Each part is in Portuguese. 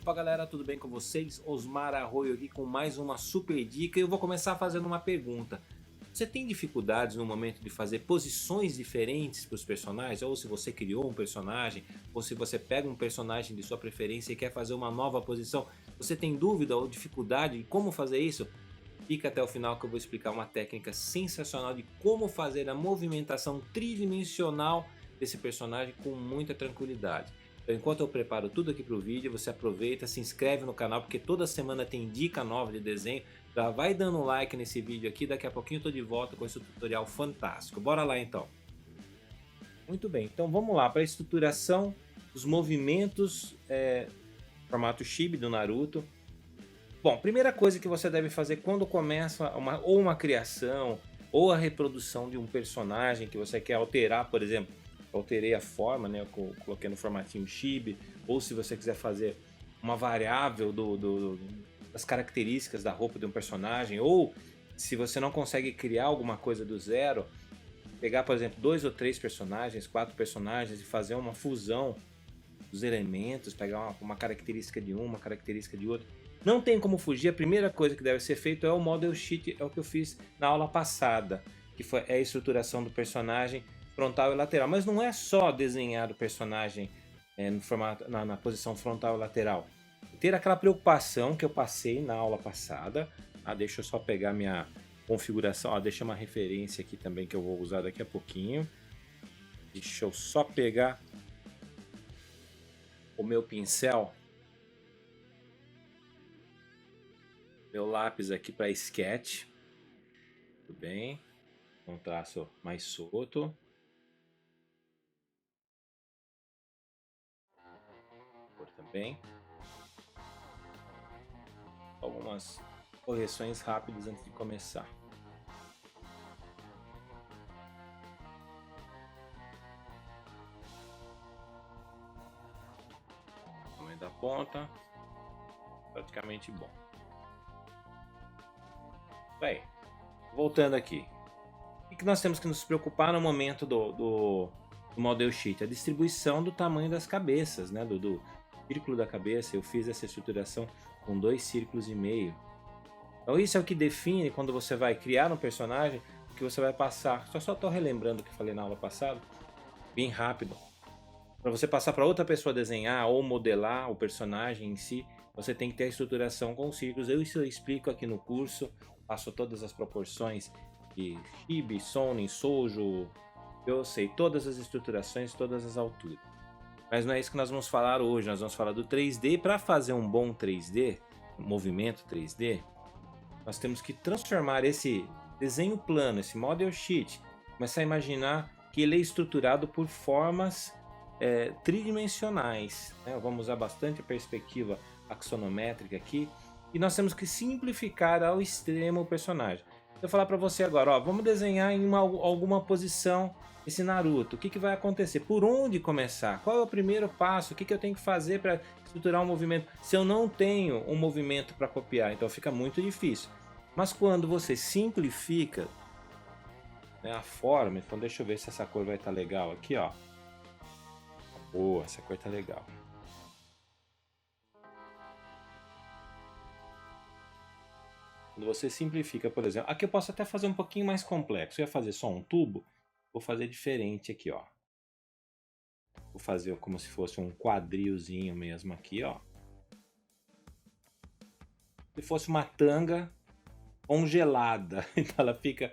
Opa galera, tudo bem com vocês? Osmar Arroio aqui com mais uma super dica e eu vou começar fazendo uma pergunta. Você tem dificuldades no momento de fazer posições diferentes para os personagens? Ou se você criou um personagem, ou se você pega um personagem de sua preferência e quer fazer uma nova posição, você tem dúvida ou dificuldade de como fazer isso? Fica até o final que eu vou explicar uma técnica sensacional de como fazer a movimentação tridimensional desse personagem com muita tranquilidade. Então, enquanto eu preparo tudo aqui para o vídeo, você aproveita, se inscreve no canal, porque toda semana tem dica nova de desenho. Já vai dando um like nesse vídeo aqui, daqui a pouquinho eu tô de volta com esse tutorial fantástico. Bora lá então. Muito bem, então vamos lá para a estruturação dos movimentos formato Chibi do Naruto. Bom, primeira coisa que você deve fazer quando começa uma criação ou a reprodução de um personagem que você quer alterar, por exemplo, alterei a forma, né? Eu coloquei no formatinho Chibi, ou se você quiser fazer uma variável das características da roupa de um personagem, ou se você não consegue criar alguma coisa do zero, pegar, por exemplo, 2 ou 3 personagens, 4 personagens e fazer uma fusão dos elementos, pegar uma característica de uma característica de outra. Não tem como fugir, a primeira coisa que deve ser feito é o Model Sheet, é o que eu fiz na aula passada, que foi a estruturação do personagem frontal e lateral. Mas não é só desenhar o personagem no formato, na posição frontal e lateral. Ter aquela preocupação que eu passei na aula passada. Deixa eu só pegar minha configuração. Deixa uma referência aqui também que eu vou usar daqui a pouquinho. Deixa eu só pegar o meu pincel. Meu lápis aqui para sketch. Tudo bem. Um traço mais solto. Também. Algumas correções rápidas antes de começar. O tamanho da ponta. Praticamente bom. Bem, voltando aqui. O que nós temos que nos preocupar no momento do Model Sheet? A distribuição do tamanho das cabeças, né? Do círculo da cabeça. Eu fiz essa estruturação com 2,5 círculos. Então isso é o que define quando você vai criar um personagem, o que você vai passar. Só estou relembrando o que falei na aula passada, bem rápido. Para você passar para outra pessoa desenhar ou modelar o personagem em si, você tem que ter a estruturação com círculos. Isso eu explico aqui no curso, passo todas as proporções de Chibi, Shonen, Shoujo, eu sei todas as estruturações, todas as alturas. Mas não é isso que nós vamos falar hoje, nós vamos falar do 3D. Para fazer um bom 3D, um movimento 3D, nós temos que transformar esse desenho plano, esse Model Sheet, começar a imaginar que ele é estruturado por formas tridimensionais, né? Vamos usar bastante a perspectiva axonométrica aqui, e nós temos que simplificar ao extremo o personagem. Eu vou falar para você agora, vamos desenhar em alguma posição esse Naruto. O que vai acontecer? Por onde começar? Qual é o primeiro passo? O que eu tenho que fazer para estruturar um movimento? Se eu não tenho um movimento para copiar, então fica muito difícil. Mas quando você simplifica, né, a forma, então deixa eu ver se essa cor vai estar legal aqui, ó. Boa, essa cor tá legal. Quando você simplifica, por exemplo, aqui eu posso até fazer um pouquinho mais complexo. Eu ia fazer só um tubo, vou fazer diferente aqui, ó. Vou fazer como se fosse um quadrilzinho mesmo aqui, ó. Se fosse uma tanga congelada, então ela fica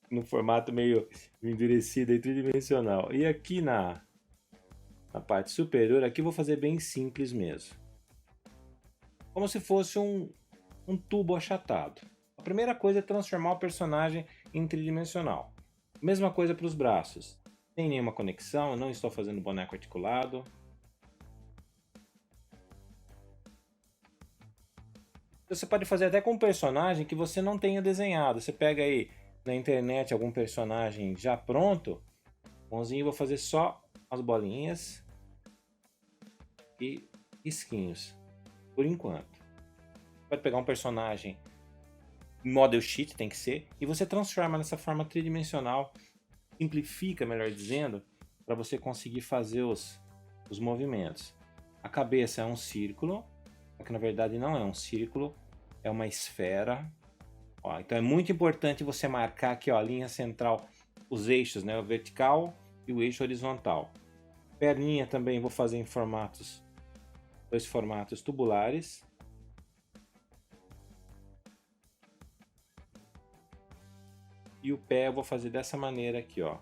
no formato meio endurecida e tridimensional. E aqui na parte superior, aqui eu vou fazer bem simples mesmo. Como se fosse um tubo achatado. A primeira coisa é transformar o personagem em tridimensional. Mesma coisa para os braços. Sem nenhuma conexão, eu não estou fazendo boneco articulado. Você pode fazer até com um personagem que você não tenha desenhado. Você pega aí na internet algum personagem já pronto. Bonzinho, vou fazer só as bolinhas e risquinhos, por enquanto. Pode pegar um personagem Model Sheet, tem que ser, e você transforma nessa forma tridimensional, simplifica, melhor dizendo, para você conseguir fazer os movimentos. A cabeça é um círculo, que na verdade não é um círculo, é uma esfera. Ó, então é muito importante você marcar aqui, ó, a linha central, os eixos, né, o vertical e o eixo horizontal. Perninha também vou fazer em dois formatos tubulares. E o pé eu vou fazer dessa maneira aqui, ó,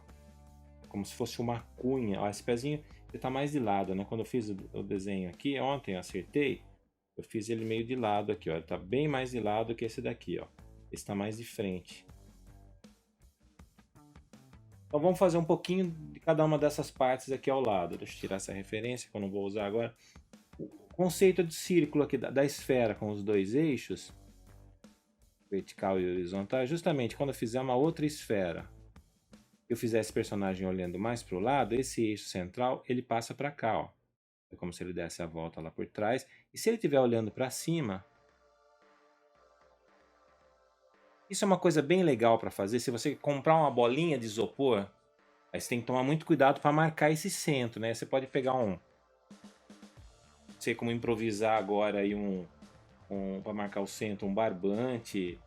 como se fosse uma cunha. Ó, esse pezinho ele tá mais de lado, né? Quando eu fiz o desenho aqui ontem, eu acertei, eu fiz ele meio de lado aqui, ó. Ele tá bem mais de lado que esse daqui, ó. Esse tá mais de frente. Então vamos fazer um pouquinho de cada uma dessas partes aqui ao lado. Deixa eu tirar essa referência que eu não vou usar agora. O conceito de círculo aqui da esfera com os dois eixos, vertical e horizontal, é justamente quando eu fizer uma outra esfera, eu fizer esse personagem olhando mais para o lado, esse eixo central ele passa para cá, ó. É como se ele desse a volta lá por trás. E se ele estiver olhando para cima, isso é uma coisa bem legal para fazer. Se você comprar uma bolinha de isopor, aí você tem que tomar muito cuidado para marcar esse centro, né? Você pode pegar não sei como improvisar agora aí para marcar o centro, um barbante,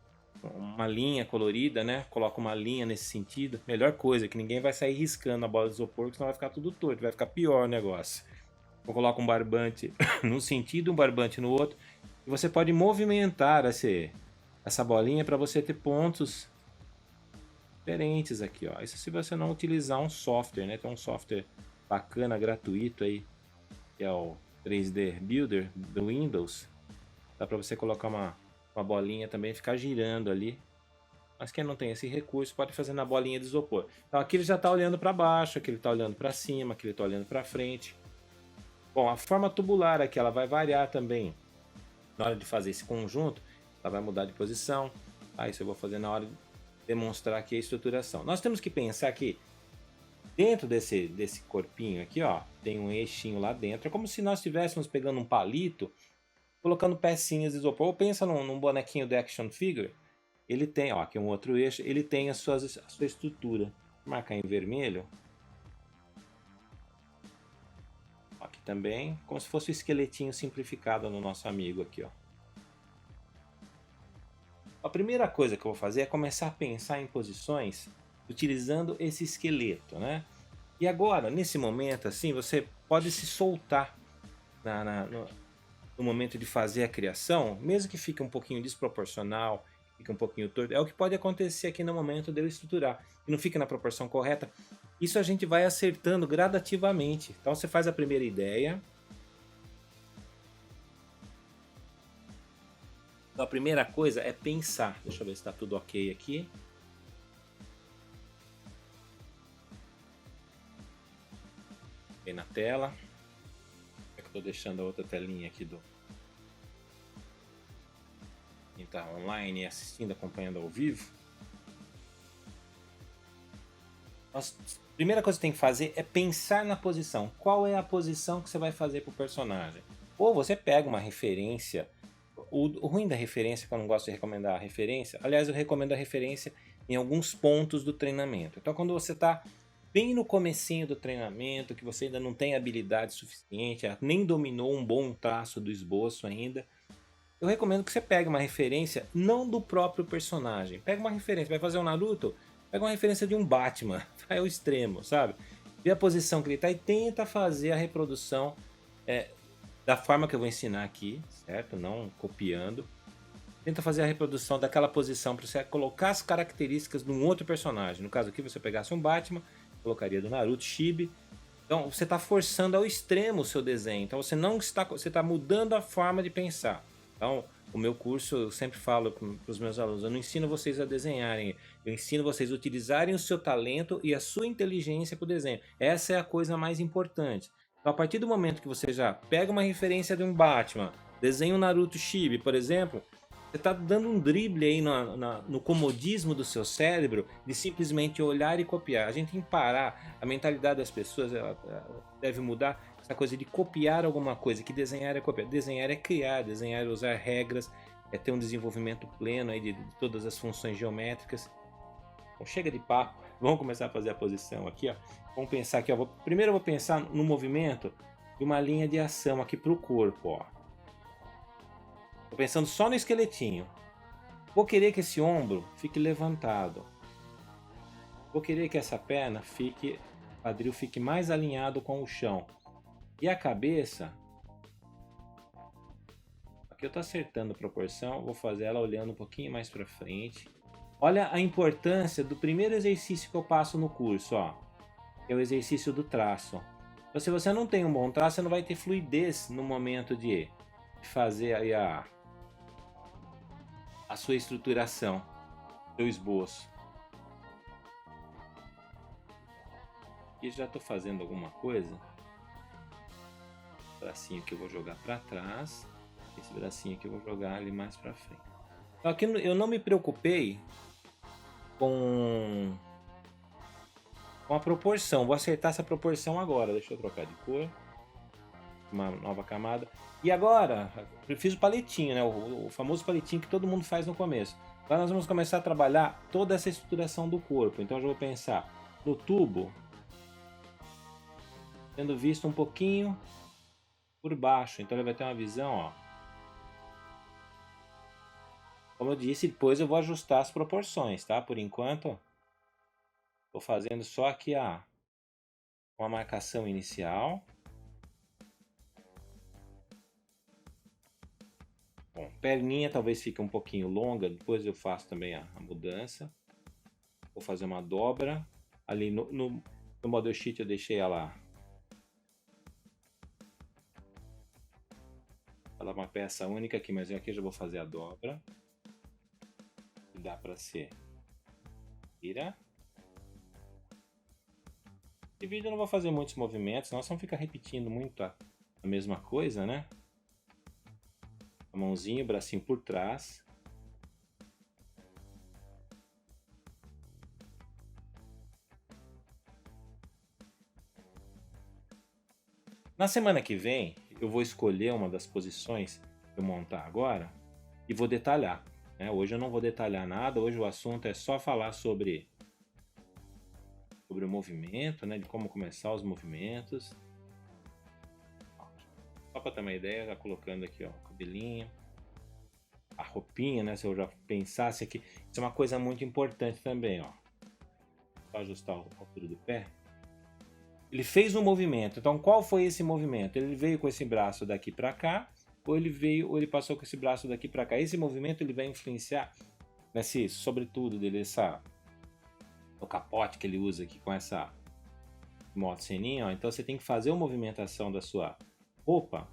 uma linha colorida, né? Coloca uma linha nesse sentido. Melhor coisa, que ninguém vai sair riscando a bola de isopor, porque senão vai ficar tudo torto, vai ficar pior o negócio. Então coloca um barbante num sentido, um barbante no outro. E você pode movimentar essa bolinha para você ter pontos diferentes aqui, ó. Isso se você não utilizar um software, né? Tem um software bacana, gratuito aí, que é o 3D Builder do Windows. Dá para você colocar uma bolinha também e ficar girando ali. Mas quem não tem esse recurso pode fazer na bolinha de isopor. Então aqui ele já está olhando para baixo, aqui ele está olhando para cima, aqui ele está olhando para frente. Bom, a forma tubular aqui ela vai variar também. Na hora de fazer esse conjunto, ela vai mudar de posição. Isso eu vou fazer na hora de demonstrar aqui a estruturação. Nós temos que pensar que dentro desse corpinho aqui, ó, tem um eixinho lá dentro. É como se nós estivéssemos pegando um palito, colocando pecinhas de isopor. Ou pensa num bonequinho de action figure. Ele tem, ó, aqui um outro eixo, ele tem a sua estrutura. Vou marcar em vermelho. Aqui também, como se fosse o esqueletinho simplificado no nosso amigo aqui, ó. A primeira coisa que eu vou fazer é começar a pensar em posições utilizando esse esqueleto, né? E agora, nesse momento, assim, você pode se soltar no momento de fazer a criação, mesmo que fique um pouquinho desproporcional, fique um pouquinho torto. É o que pode acontecer aqui no momento de eu estruturar. E não fica na proporção correta. Isso a gente vai acertando gradativamente. Então você faz a primeira ideia. Então a primeira coisa é pensar. Deixa eu ver se está tudo ok aqui. Vem na tela. Estou deixando a outra telinha aqui do quem está online assistindo, acompanhando ao vivo. A primeira coisa que tem que fazer é pensar na posição. Qual é a posição que você vai fazer para o personagem? Ou você pega uma referência. O ruim da referência, que eu não gosto de recomendar a referência, aliás, eu recomendo a referência em alguns pontos do treinamento. Então, quando você está bem no comecinho do treinamento, que você ainda não tem habilidade suficiente, nem dominou um bom traço do esboço ainda, eu recomendo que você pegue uma referência não do próprio personagem. Pega uma referência, vai fazer um Naruto, pega uma referência de um Batman, vai ao extremo, sabe? Vê a posição que ele está e tenta fazer a reprodução da forma que eu vou ensinar aqui, certo? Não copiando. Tenta fazer a reprodução daquela posição para você colocar as características de um outro personagem. No caso aqui, você pegasse um Batman, colocaria do Naruto, Chibi. Então você está forçando ao extremo o seu desenho. Então você está mudando a forma de pensar. Então o meu curso, eu sempre falo para os meus alunos, eu não ensino vocês a desenharem, eu ensino vocês a utilizarem o seu talento e a sua inteligência para o desenho. Essa é a coisa mais importante. Então a partir do momento que você já pega uma referência de um Batman, desenha um Naruto Chibi, por exemplo, você está dando um drible aí no comodismo do seu cérebro de simplesmente olhar e copiar. A gente tem que parar, a mentalidade das pessoas ela deve mudar, essa coisa de copiar alguma coisa, que desenhar é copiar. Desenhar é criar, desenhar é usar regras, é ter um desenvolvimento pleno aí de todas as funções geométricas. Então chega de papo, vamos começar a fazer a posição aqui, ó. Vamos pensar aqui, ó. Primeiro eu vou pensar no movimento de uma linha de ação aqui para o corpo, ó. Tô pensando só no esqueletinho. Vou querer que esse ombro fique levantado. Vou querer que essa perna fique, o quadril fique mais alinhado com o chão. E a cabeça, aqui eu tô acertando a proporção, vou fazer ela olhando um pouquinho mais para frente. Olha a importância do primeiro exercício que eu passo no curso, ó. É o exercício do traço. Então, se você não tem um bom traço, você não vai ter fluidez no momento de fazer aí a sua estruturação, seu esboço. E já estou fazendo alguma coisa. Bracinho que eu vou jogar para trás, esse bracinho que eu vou jogar ali mais para frente. Então, aqui eu não me preocupei com a proporção. Vou acertar essa proporção agora. Deixa eu trocar de cor. Uma nova camada. E agora, eu fiz o palitinho, né? O famoso palitinho que todo mundo faz no começo. Agora nós vamos começar a trabalhar toda essa estruturação do corpo. Então eu já vou pensar no tubo, sendo visto um pouquinho por baixo. Então ele vai ter uma visão, ó. Como eu disse, depois eu vou ajustar as proporções, tá? Por enquanto, estou fazendo só aqui uma marcação inicial. Bom, perninha talvez fique um pouquinho longa, depois eu faço também a mudança. Vou fazer uma dobra. Ali no Model Sheet eu deixei ela uma peça única aqui, mas aqui eu já vou fazer a dobra. Dá para ser. Vira. Esse vídeo eu não vou fazer muitos movimentos, senão você não fica repetindo muito a mesma coisa, né? A mãozinha, o bracinho por trás. Na semana que vem, eu vou escolher uma das posições que eu montar agora e vou detalhar. Né? Hoje eu não vou detalhar nada, hoje o assunto é só falar sobre o movimento, né? De como começar os movimentos. Só para ter uma ideia, já colocando aqui ó, o cabelinho, a roupinha, né? Se eu já pensasse aqui, isso é uma coisa muito importante também, ó. Só ajustar a altura do pé. Ele fez um movimento. Então, qual foi esse movimento? Ele veio com esse braço daqui para cá, ou ele passou com esse braço daqui para cá. Esse movimento ele vai influenciar nesse, sobretudo dele, o capote que ele usa aqui com essa moto seninha, ó. Então você tem que fazer uma movimentação da sua roupa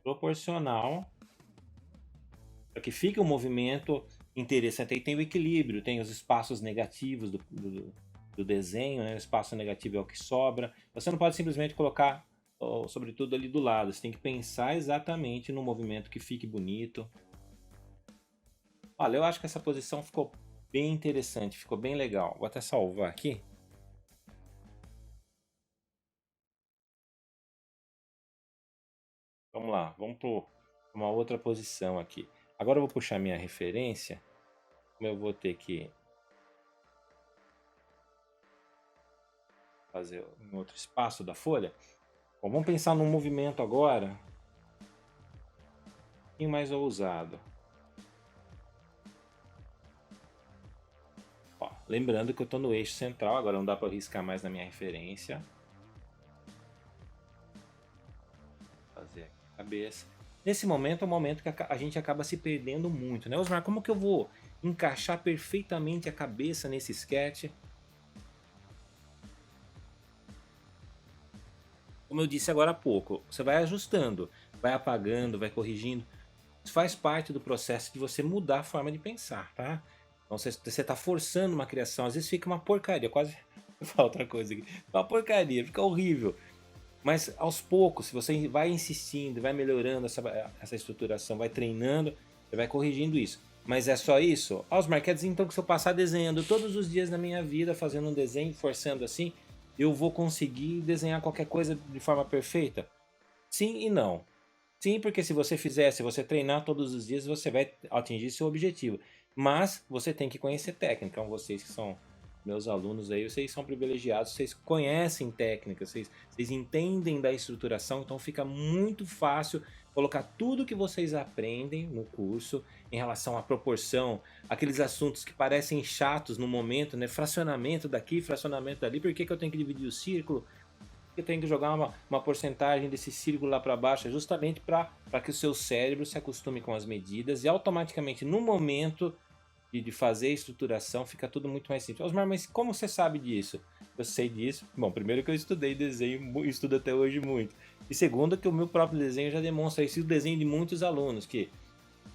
proporcional para que fique um movimento interessante. Aí tem o equilíbrio, tem os espaços negativos do desenho, né? O espaço negativo é o que sobra. Você não pode simplesmente colocar, sobretudo ali do lado. Você tem que pensar exatamente no movimento que fique bonito. Olha, eu acho que essa posição ficou bem interessante, ficou bem legal. Vou até salvar aqui. Vamos lá, vamos para uma outra posição aqui. Agora eu vou puxar minha referência. Como eu vou ter que fazer em outro espaço da folha. Bom, vamos pensar num movimento agora um pouquinho mais ousado. Ó, lembrando que eu estou no eixo central, agora não dá para riscar mais na minha referência. Fazer aqui a cabeça. Nesse momento é o momento que a gente acaba se perdendo muito, né? Osmar, como que eu vou encaixar perfeitamente a cabeça nesse sketch? Como eu disse agora há pouco, você vai ajustando, vai apagando, vai corrigindo. Isso faz parte do processo de você mudar a forma de pensar, tá? Então você está forçando uma criação, às vezes fica uma porcaria, quase fala outra coisa aqui, uma porcaria, fica horrível. Mas aos poucos, se você vai insistindo, vai melhorando essa estruturação, vai treinando, você vai corrigindo isso. Mas é só isso? Osmar, quer dizer então que se eu passar desenhando todos os dias da minha vida, fazendo um desenho, forçando assim, eu vou conseguir desenhar qualquer coisa de forma perfeita? Sim e não. Sim, porque se você fizer, se você treinar todos os dias, você vai atingir seu objetivo. Mas você tem que conhecer técnica. Então vocês que são Meus alunos aí, vocês são privilegiados, vocês conhecem técnicas, vocês entendem da estruturação, então fica muito fácil colocar tudo que vocês aprendem no curso em relação à proporção, aqueles assuntos que parecem chatos no momento, né? Fracionamento daqui, fracionamento dali, por que que eu tenho que dividir o círculo? Eu tenho que jogar uma porcentagem desse círculo lá para baixo, justamente para que o seu cérebro se acostume com as medidas e automaticamente no momento de fazer a estruturação fica tudo muito mais simples. Osmar, mas como você sabe disso? Eu sei disso. Bom, primeiro que eu estudei desenho, estudo até hoje muito. E segundo que o meu próprio desenho já demonstra isso, e o desenho de muitos alunos, que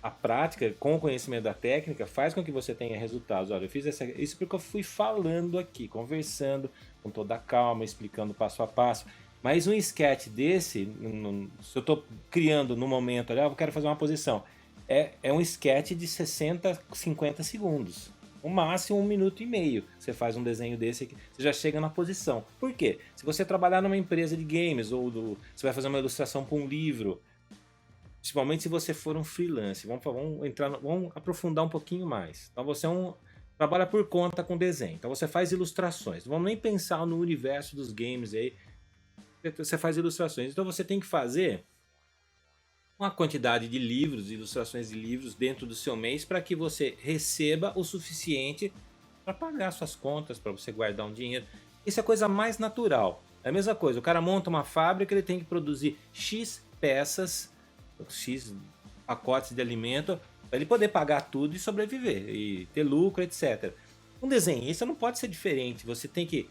a prática com o conhecimento da técnica faz com que você tenha resultados. Olha, eu fiz isso porque eu fui falando aqui, conversando com toda a calma, explicando passo a passo. Mas um sketch desse, se eu estou criando no momento, olha, eu quero fazer uma posição, é um sketch de 60, 50 segundos. O máximo 1 minuto e meio. Você faz um desenho desse aqui, você já chega na posição. Por quê? Se você trabalhar numa empresa de games ou você vai fazer uma ilustração para um livro, principalmente se você for um freelance, vamos aprofundar um pouquinho mais. Então você trabalha por conta com desenho. Então você faz ilustrações. Não vamos nem pensar no universo dos games aí. Você faz ilustrações. Então você tem que fazer uma quantidade de livros, ilustrações de livros dentro do seu mês para que você receba o suficiente para pagar suas contas, para você guardar um dinheiro. Isso é a coisa mais natural. É a mesma coisa, o cara monta uma fábrica, ele tem que produzir X peças, X pacotes de alimento, para ele poder pagar tudo e sobreviver, e ter lucro, etc. Um desenhista não pode ser diferente, você tem que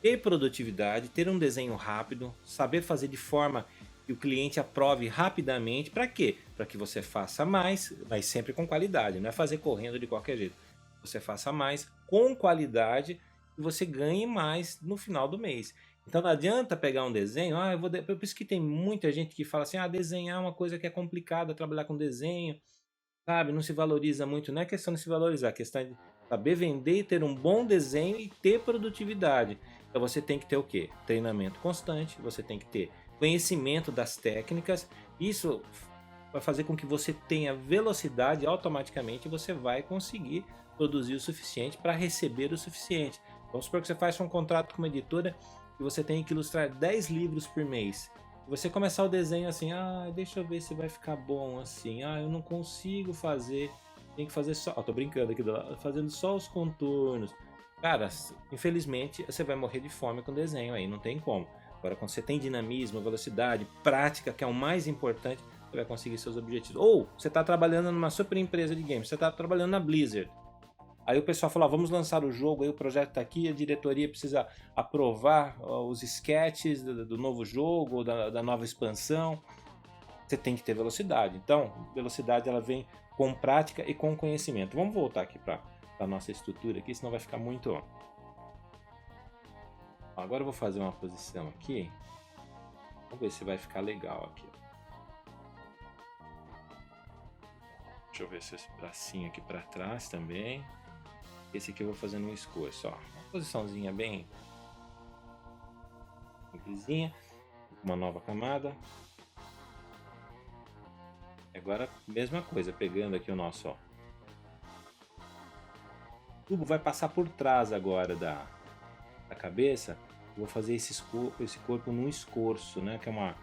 ter produtividade, ter um desenho rápido, saber fazer de forma que o cliente aprove rapidamente. Para quê? Para que você faça mais, mas sempre com qualidade. Não é fazer correndo de qualquer jeito. Você faça mais com qualidade e você ganhe mais no final do mês. Então não adianta pegar um desenho, por isso que tem muita gente que fala assim, desenhar é uma coisa que é complicada, trabalhar com desenho, sabe? Não se valoriza muito. Não é questão de se valorizar, é questão de saber vender, ter um bom desenho e ter produtividade. Então você tem que ter o quê? Treinamento constante, você tem que ter conhecimento das técnicas. Isso vai fazer com que você tenha velocidade e automaticamente você vai conseguir produzir o suficiente para receber o suficiente. Vamos supor que você faz um contrato com uma editora e você tem que ilustrar 10 livros por mês. Você começar o desenho assim, deixa eu ver se vai ficar bom assim, eu não consigo fazer, tem que fazer só, tô brincando aqui, fazendo só os contornos. Cara, infelizmente você vai morrer de fome com o desenho aí, não tem como. Agora, quando você tem dinamismo, velocidade, prática, que é o mais importante, você vai conseguir seus objetivos. Ou você está trabalhando numa super empresa de games, você está trabalhando na Blizzard. Aí o pessoal falou, vamos lançar o jogo, aí o projeto está aqui, a diretoria precisa aprovar os sketches do novo jogo, da nova expansão. Você tem que ter velocidade. Então, velocidade ela vem com prática e com conhecimento. Vamos voltar aqui para a nossa estrutura aqui, senão vai ficar muito... Agora eu vou fazer uma posição aqui. Vamos ver se vai ficar legal aqui. Deixa eu ver se esse bracinho aqui para trás também. Esse aqui eu vou fazer no escorço, ó. Uma posiçãozinha bem simplesinha. Uma nova camada. Agora, mesma coisa, pegando aqui o nosso, ó. O tubo vai passar por trás agora da cabeça. Eu vou fazer esse corpo num escorço, né? Que é uma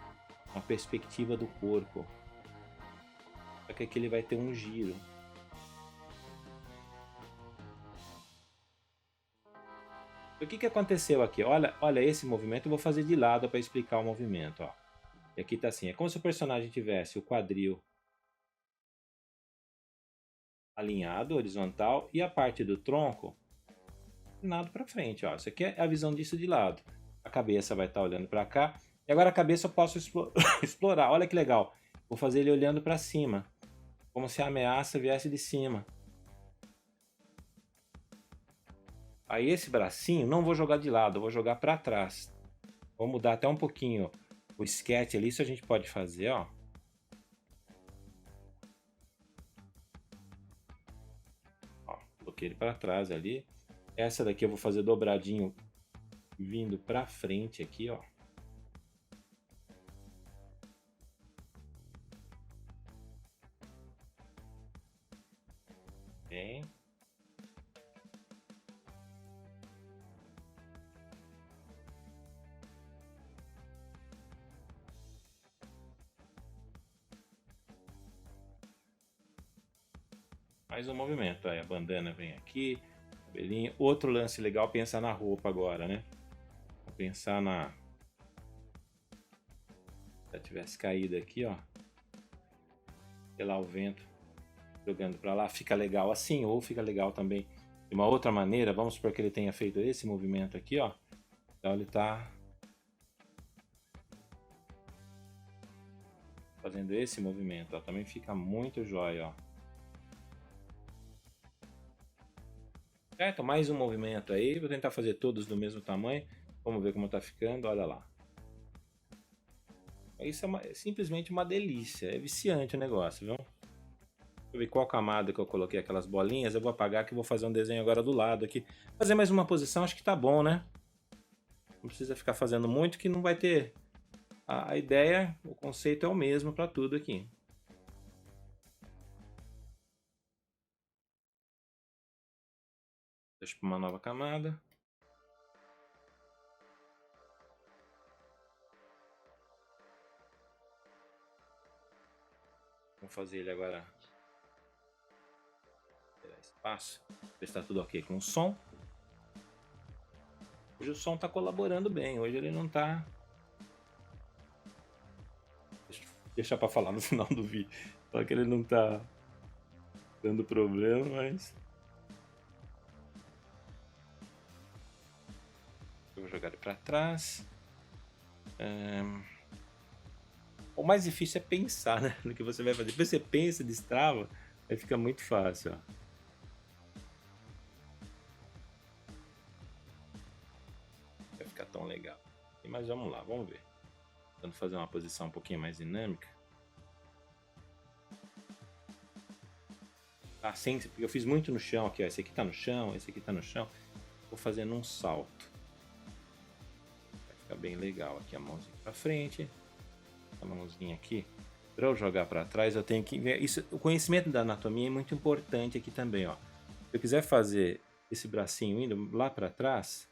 perspectiva do corpo. Só que aqui ele vai ter um giro. O que aconteceu aqui? Olha esse movimento, eu vou fazer de lado para explicar o movimento, ó. E aqui tá assim, é como se o personagem tivesse o quadril alinhado, horizontal, e a parte do tronco inclinado para frente, ó. Isso aqui é a visão disso de lado. A cabeça vai estar olhando para cá. E agora a cabeça eu posso explorar. Olha que legal. Vou fazer ele olhando para cima, como se a ameaça viesse de cima. Aí esse bracinho não vou jogar de lado, eu vou jogar para trás. Vou mudar até um pouquinho o sketch ali, isso a gente pode fazer, ó. Ó, coloquei ele para trás ali. Essa daqui eu vou fazer dobradinho vindo para frente aqui, ó. Bem. Mais um movimento. Aí a bandana vem aqui, cabelinho. Outro lance legal, pensar na roupa agora, né? Vou pensar na... Se ela tivesse caído aqui, ó. Sei lá, o vento jogando pra lá. Fica legal assim, ou fica legal também de uma outra maneira. Vamos supor que ele tenha feito esse movimento aqui, ó. Então ele tá fazendo esse movimento, ó. Também fica muito jóia, ó. Certo? Mais um movimento aí. Vou tentar fazer todos do mesmo tamanho. Vamos ver como tá ficando. Olha lá. Isso é simplesmente uma delícia. É viciante o negócio, viu? Deixa eu ver qual camada que eu coloquei aquelas bolinhas. Eu vou apagar que eu vou fazer um desenho agora do lado aqui. Fazer mais uma posição, acho que tá bom, né? Não precisa ficar fazendo muito que não vai ter... A ideia, o conceito é o mesmo para tudo aqui. Deixa para uma nova camada. Vamos fazer ele agora. Tirar espaço. Ver se está tudo ok com o som. Hoje o som está colaborando bem. Hoje ele não está... Deixa para falar no final do vídeo. Só que ele não está dando problema, mas... Eu vou jogar ele para trás. O mais difícil é pensar, né, no que você vai fazer. Depois você pensa, destrava, aí fica muito fácil, ó. Vai ficar tão legal. Mas vamos lá, vamos ver. Tentando fazer uma posição um pouquinho mais dinâmica. Ah, sim, porque eu fiz muito no chão aqui, ó. Esse aqui tá no chão, esse aqui tá no chão. Vou fazer num salto. Vai ficar bem legal aqui, a mãozinha pra frente. A mãozinha aqui. Para eu jogar para trás, eu tenho que ver isso. O conhecimento da anatomia é muito importante aqui também, ó. Se eu quiser fazer esse bracinho indo lá para trás,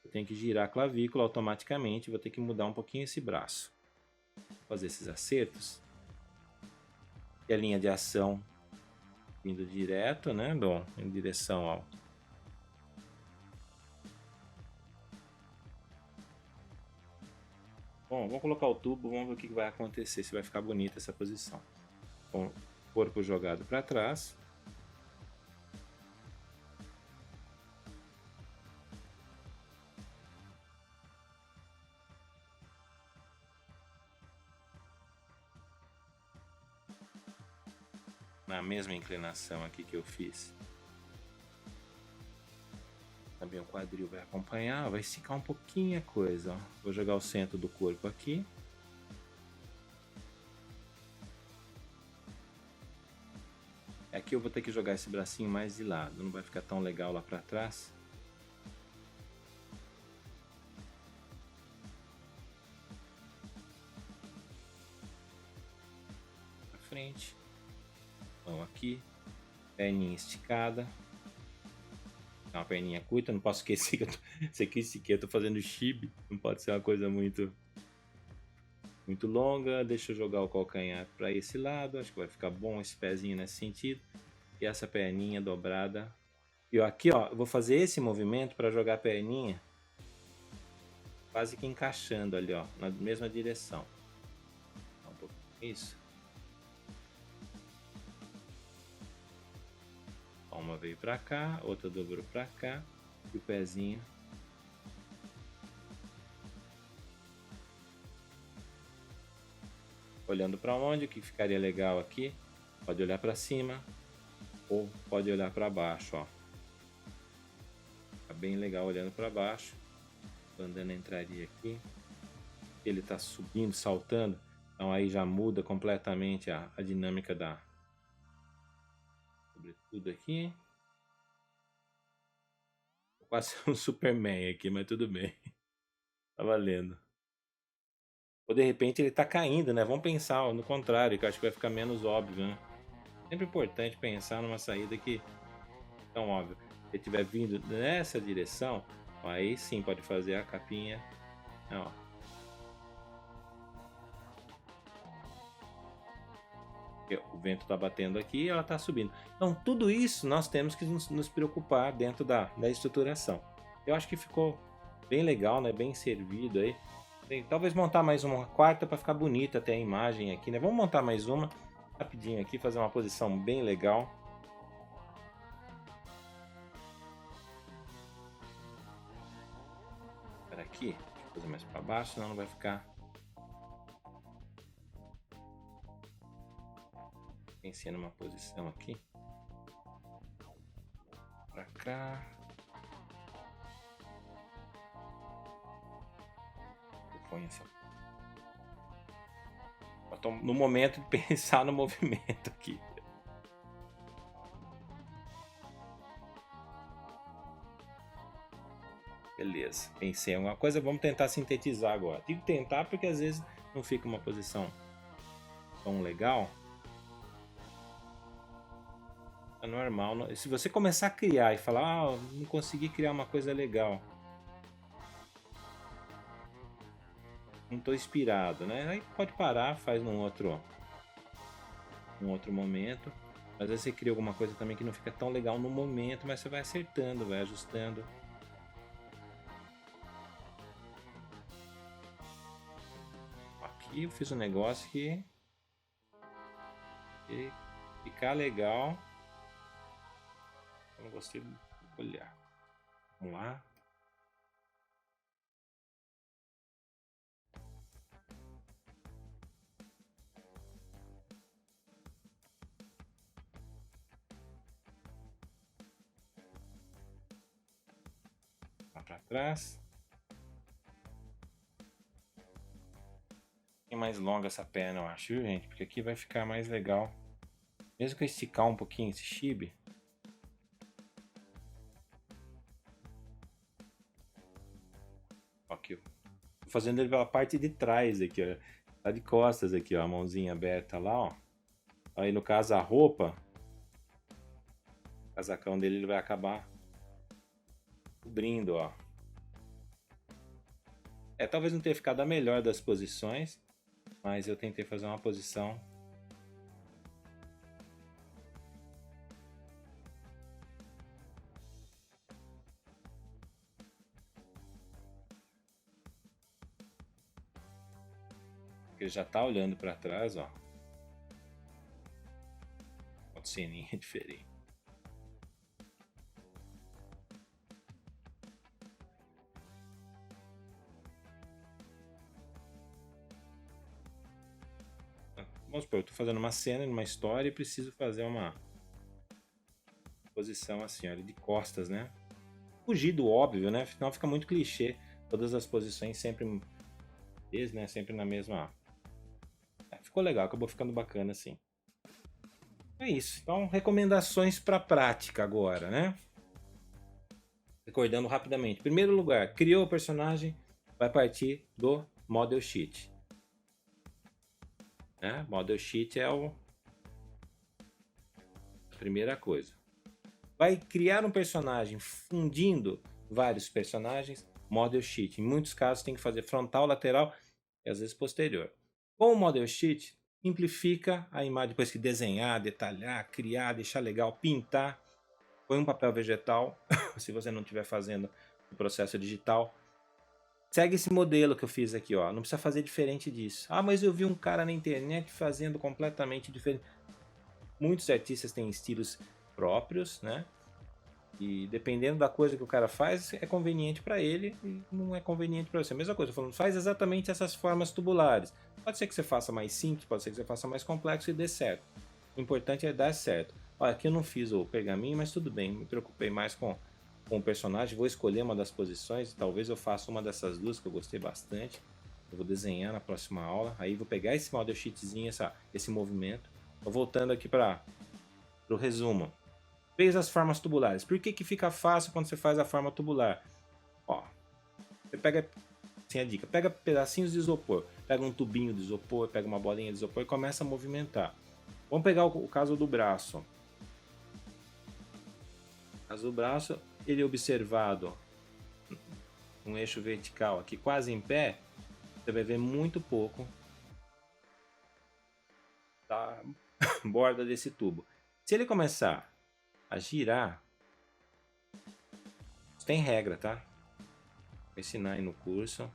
eu tenho que girar a clavícula automaticamente. Vou ter que mudar um pouquinho esse braço. Vou fazer esses acertos. E a linha de ação indo direto, né, em direção ao... Bom, vamos colocar o tubo, vamos ver o que vai acontecer, se vai ficar bonita essa posição. Com o corpo jogado para trás. Na mesma inclinação aqui que eu fiz. Também o quadril vai acompanhar, vai esticar um pouquinho a coisa, ó. Vou jogar o centro do corpo aqui. Aqui eu vou ter que jogar esse bracinho mais de lado, não vai ficar tão legal lá para trás. Pra frente. Mão aqui. Perninha esticada. Uma perninha curta, não posso esquecer que eu tô fazendo chibi, não pode ser uma coisa muito longa. Deixa eu jogar o calcanhar para esse lado, acho que vai ficar bom esse pezinho nesse sentido. E essa perninha dobrada. E aqui, ó, eu vou fazer esse movimento para jogar a perninha quase que encaixando ali, ó, na mesma direção. Isso. Uma veio para cá, outra dobrou para cá e o pezinho olhando para onde, o que ficaria legal aqui? Pode olhar para cima ou pode olhar para baixo, ó. Fica bem legal olhando para baixo. A bandana entraria aqui. Ele está subindo, saltando, então aí já muda completamente a dinâmica da... Sobretudo aqui. Quase um Superman aqui, mas tudo bem. Tá valendo. Ou de repente ele tá caindo, né? Vamos pensar no contrário, que eu acho que vai ficar menos óbvio, né? Sempre importante pensar numa saída que é tão óbvio. Se ele estiver vindo nessa direção, aí sim pode fazer a capinha. Ó. O vento está batendo aqui e ela está subindo. Então, tudo isso nós temos que nos preocupar dentro da estruturação. Eu acho que ficou bem legal, né? Bem servido aí. Talvez montar mais uma quarta para ficar bonita até a imagem aqui, né? Vamos montar mais uma rapidinho aqui, fazer uma posição bem legal. Para aqui, deixa eu fazer mais para baixo, senão não vai ficar. Pensei numa posição aqui. Para cá. Põe essa. Eu tô no momento de pensar no movimento aqui. Beleza, pensei em alguma coisa, vamos tentar sintetizar agora. Digo tentar porque às vezes não fica uma posição tão legal. É normal. Se você começar a criar e falar, ah, não consegui criar uma coisa legal, não estou inspirado, né? Aí pode parar, faz num outro momento. Às vezes você cria alguma coisa também que não fica tão legal no momento, mas você vai acertando, vai ajustando. Aqui eu fiz um negócio que ficar legal. Eu não gostei de olhar. Vamos lá. Lá para trás. É mais longa essa perna, eu acho, viu, gente? Porque aqui vai ficar mais legal. Mesmo que eu esticar um pouquinho esse chibi. Aqui, tô fazendo ele pela parte de trás aqui, ó. Tá de costas aqui, ó. A mãozinha aberta lá, ó. Aí no caso a roupa, o casacão dele ele vai acabar cobrindo, ó. Talvez não tenha ficado a melhor das posições, mas eu tentei fazer uma posição que ele já tá olhando para trás, ó. Uma ceninha diferente. Vamos supor, eu tô fazendo uma cena, numa história e preciso fazer uma posição assim, olha, de costas, né? Fugir do óbvio, né? Senão fica muito clichê. Todas as posições sempre, né? Sempre na mesma. Ficou legal, acabou ficando bacana assim. É isso. Então, recomendações para prática agora, né? Recordando rapidamente. Primeiro lugar, criou o personagem, vai partir do Model Sheet. Né? Model Sheet é a primeira coisa. Vai criar um personagem fundindo vários personagens, Model Sheet. Em muitos casos tem que fazer frontal, lateral e às vezes posterior. Com o Model Sheet, simplifica a imagem depois que desenhar, detalhar, criar, deixar legal, pintar. Põe um papel vegetal, se você não estiver fazendo o processo digital. Segue esse modelo que eu fiz aqui, ó. Não precisa fazer diferente disso. Ah, mas eu vi um cara na internet fazendo completamente diferente. Muitos artistas têm estilos próprios, né? E dependendo da coisa que o cara faz, é conveniente para ele e não é conveniente para você. Mesma coisa, falando, faz exatamente essas formas tubulares. Pode ser que você faça mais simples, pode ser que você faça mais complexo e dê certo. O importante é dar certo. Olha, aqui eu não fiz o pergaminho, mas tudo bem. Me preocupei mais com o personagem. Vou escolher uma das posições. Talvez eu faça uma dessas duas que eu gostei bastante. Eu vou desenhar na próxima aula. Aí vou pegar esse model sheetzinho, esse movimento. Tô voltando aqui para o resumo. Fez as formas tubulares. Por que fica fácil quando você faz a forma tubular? Ó, você pega, assim a dica, pega pedacinhos de isopor, pega um tubinho de isopor, pega uma bolinha de isopor e começa a movimentar. Vamos pegar o caso do braço. O caso do braço, ele é observado um eixo vertical aqui quase em pé, você vai ver muito pouco. Tá borda desse tubo. Se ele começar a girar, tem regra, tá? Vou ensinar aí no curso.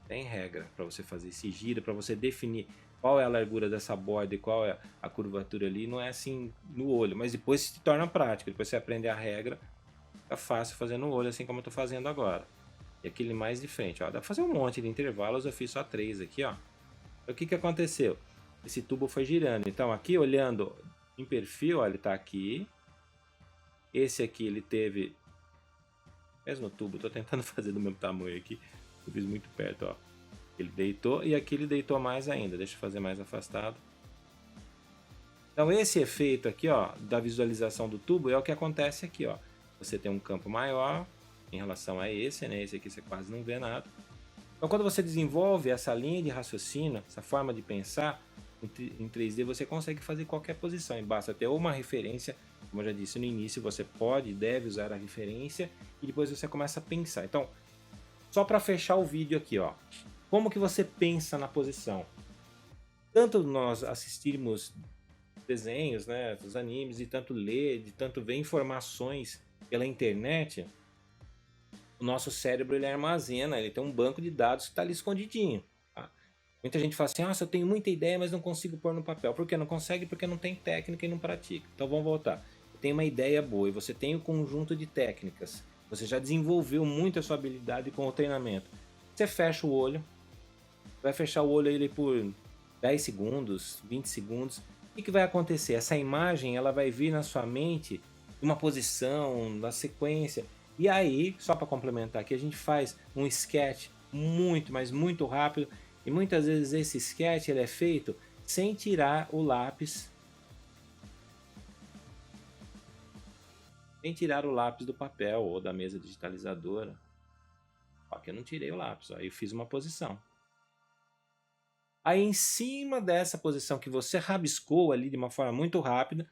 Tem regra para você fazer esse giro, para você definir qual é a largura dessa borda e qual é a curvatura ali. Não é assim no olho, mas depois se torna prático. Depois você aprende a regra, fica fácil fazer no olho, assim como eu tô fazendo agora. E aquele mais de frente, ó. Dá pra fazer um monte de intervalos, eu fiz só 3 aqui, ó. Então, o que que aconteceu? Esse tubo foi girando. Então aqui, olhando em perfil, ó, ele tá aqui. Esse aqui, ele teve... Mesmo tubo, tô tentando fazer do mesmo tamanho aqui. Eu fiz muito perto, ó. Ele deitou e aqui ele deitou mais ainda. Deixa eu fazer mais afastado. Então esse efeito aqui, ó, da visualização do tubo é o que acontece aqui, ó. Você tem um campo maior em relação a esse, né? Esse aqui você quase não vê nada. Então quando você desenvolve essa linha de raciocínio, essa forma de pensar em 3D, você consegue fazer qualquer posição. E basta ter uma referência, como eu já disse no início, você pode e deve usar a referência e depois você começa a pensar. Então, só para fechar o vídeo aqui, ó. Como que você pensa na posição? Tanto nós assistirmos desenhos, né, dos animes, de tanto ler, de tanto ver informações pela internet, o nosso cérebro ele armazena, ele tem um banco de dados que está ali escondidinho. Tá? Muita gente fala assim, nossa, eu tenho muita ideia, mas não consigo pôr no papel. Por que não consegue? Porque não tem técnica e não pratica. Então vamos voltar. Tem uma ideia boa e você tem um conjunto de técnicas. Você já desenvolveu muito a sua habilidade com o treinamento. Você fecha o olho, vai fechar o olho ele por 10 segundos, 20 segundos. O que vai acontecer? Essa imagem ela vai vir na sua mente uma posição, na sequência. E aí, só para complementar aqui, a gente faz um sketch muito, mas muito rápido. E muitas vezes esse sketch ele é feito sem tirar o lápis. Sem tirar o lápis do papel ou da mesa digitalizadora. Aqui eu não tirei o lápis, ó, eu fiz uma posição. Aí em cima dessa posição que você rabiscou ali de uma forma muito rápida,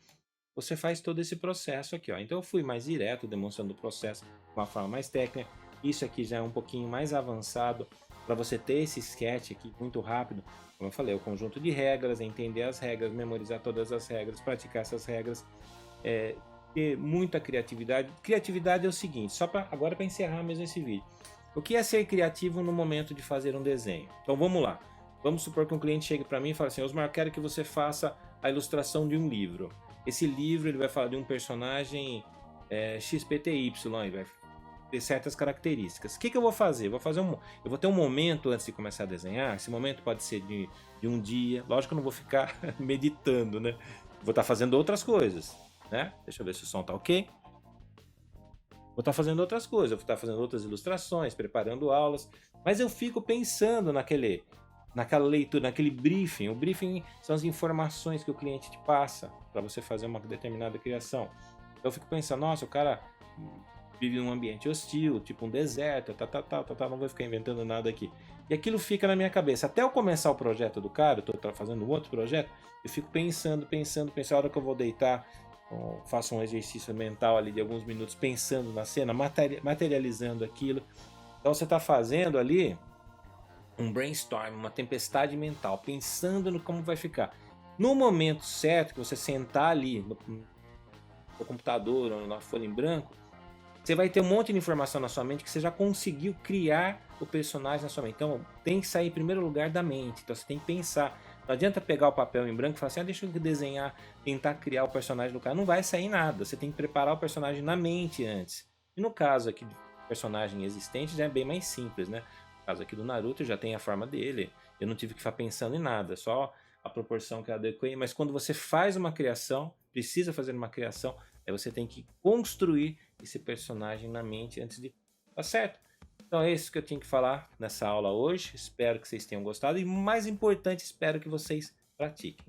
você faz todo esse processo aqui, ó. Então eu fui mais direto, demonstrando o processo de uma forma mais técnica. Isso aqui já é um pouquinho mais avançado para você ter esse sketch aqui muito rápido. Como eu falei, o conjunto de regras, entender as regras, memorizar todas as regras, praticar essas regras, ter muita criatividade. Criatividade é o seguinte, só para agora para encerrar mesmo esse vídeo. O que é ser criativo no momento de fazer um desenho? Então vamos lá. Vamos supor que um cliente chegue para mim e fale assim, Osmar, quero que você faça a ilustração de um livro. Esse livro ele vai falar de um personagem XPTY, ele vai ter certas características. O que eu vou fazer? Eu vou ter um momento antes de começar a desenhar. Esse momento pode ser de um dia. Lógico que eu não vou ficar meditando, né? Vou estar fazendo outras coisas, né? Deixa eu ver se o som tá ok. Vou estar fazendo outras coisas, vou estar fazendo outras ilustrações, preparando aulas. Mas eu fico pensando naquela leitura, naquele briefing. O briefing são as informações que o cliente te passa para você fazer uma determinada criação. Eu fico pensando, nossa, o cara vive num ambiente hostil, tipo um deserto, não vou ficar inventando nada aqui. E aquilo fica na minha cabeça. Até eu começar o projeto do cara, eu estou fazendo um outro projeto, eu fico pensando, a hora que eu vou deitar, faço um exercício mental ali de alguns minutos, pensando na cena, materializando aquilo. Então você está fazendo ali um brainstorm, uma tempestade mental, pensando no como vai ficar. No momento certo que você sentar ali no computador ou na folha em branco, você vai ter um monte de informação na sua mente que você já conseguiu criar o personagem na sua mente. Então tem que sair em primeiro lugar da mente, então você tem que pensar. Não adianta pegar o papel em branco e falar assim, deixa eu desenhar, tentar criar o personagem do cara. Não vai sair nada, você tem que preparar o personagem na mente antes. E no caso aqui de personagem existente já é bem mais simples, né? No caso aqui do Naruto já tem a forma dele, eu não tive que ficar pensando em nada, só a proporção que eu adequei. Mas quando você faz uma criação, precisa fazer uma criação, aí você tem que construir esse personagem na mente antes de... Tá certo? Então é isso que eu tinha que falar nessa aula hoje. Espero que vocês tenham gostado e, mais importante, espero que vocês pratiquem.